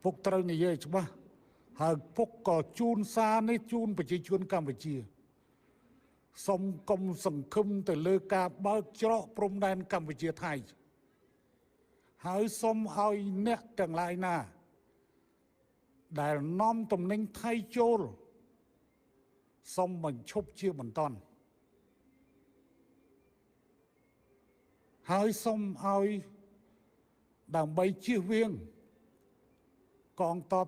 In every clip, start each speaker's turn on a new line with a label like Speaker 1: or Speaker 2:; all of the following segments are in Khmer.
Speaker 1: ពុកត្រូវនិយាយច្បាស់ហើយពុកក៏ជូនសារនេះជូនប្រជាជនកម្ពុជាសូមកុំសង្ឃឹមទៅលើការបើកច្រកព្រំដែនកម្ពុជាថៃហើយសូមឲ្យអ្នកទាំងឡាយណាដែលនាំទំនិញថៃចូលសូមបញ្ឈប់ជាបន្ទាន់ហើយសូមឲ្យដើម្បីជៀសវាងកងទ័ព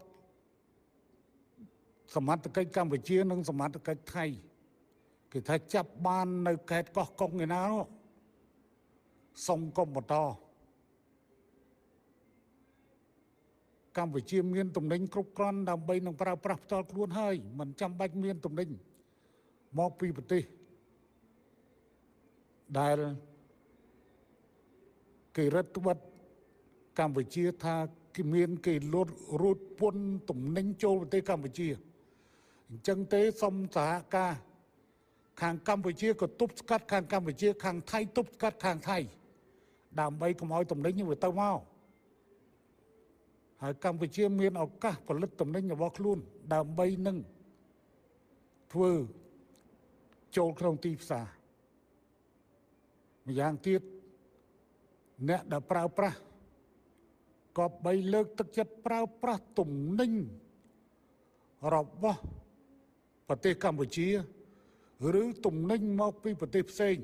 Speaker 1: សមត្ថកិច្ចកម្ពុជានិងសមត្ថកិច្ចថៃគេថាចាប់បាននៅខេត្តកោះកុងឯណានោះសូមកុំបន្តកម្ពុជាមានទំនិញគ្រប់គ្រាន់ដើម្បីនឹងប្រើប្រាស់ផ្ទាល់ខ្លួនហើយមិនចាំបាច់មានទំនិញមកពីប្រទេសដែលគេរដ្ឋបတ်កម្ពុជាថាគេមានគេលួចរួចពន្ធទំនិញចូលប្រទេសកម្ពុជាអញ្ចឹងទេសូមសហការខាងកម្ពុជាក៏ទប់ស្កាត់ខាងកម្ពុជាខាងថៃទប់ស្កាត់ខាងថៃដើម្បីកុំឲ្យទំនិញវាទៅមកហើយកម្ពុជាមានឱកាសផលិតទំនិញរបស់ខ្លួនដើម្បីនឹងធ្វើចូលក្នុងទីផ្សារម្យ៉ាងទៀតអ្នកដែលប្រើប្រាស់ក៏បីលើកទឹកចិត្តប្រើប្រាស់ទំនិញរបស់ប្រទេសកម្ពុជាឬទំនិញមកពីប្រទេសផ្សេង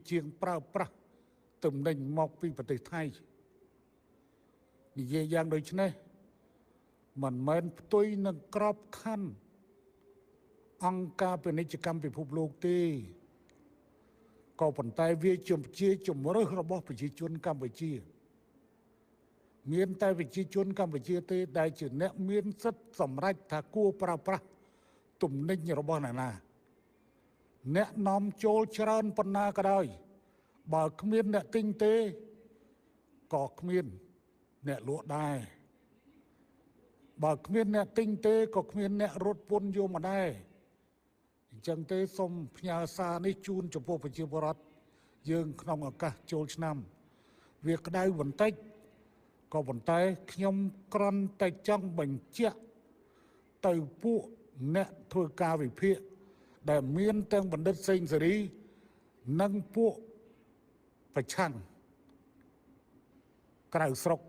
Speaker 1: ជាងប្រើប្រាស់ទំនិញមកពីប្រទេសថៃនិយាយយ៉ាងដូចនេះមិនមែនផ្ទុយនឹងក្របខ័ណ្ឌអង្គការពាណិជ្ជកម្មពិភពលោកទេក៏ប៉ុន្តែវាជាជំរើសរបស់ប្រជាជនកម្ពុជាមានតែប្រជាជនកម្ពុជាទេដែលជាអ្នកមានសិទ្ធិសម្រេចថាគួរប្រើប្រាស់ទំនិញរបស់អ្នកណាអ្នកនាំចូលច្រើនប៉ុណ្ណាក៏ដោយបើគ្មានអ្នកទិញទេក៏គ្មានអ្នកលក់ដែរបើគ្មានអ្នកទិញទេក៏គ្មានអ្នករត់ពន្ធយកមកដែរអញ្ចឹងទេសូមផ្ញើសារនេះជូនចំពោះប្រជាពលរដ្ឋយើងក្នុងឱកាសចូលឆ្នាំវាក្តៅបន្តិចក៏ប៉ុន្តែខ្ញុំគ្រាន់តែចង់បញ្ជាក់ទៅពួកអ្នកធ្វើការវិភាគដែលមានទាំងបណ្ឌិតសេងសេរីនិងពួកប្រឆាំងក្រៅស្រុក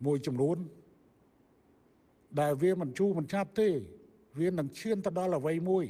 Speaker 1: មួយចំនួនដែលវាមិនជូរមិនឆាប់ទេវានឹងឈានទៅដល់អ្វីមួយ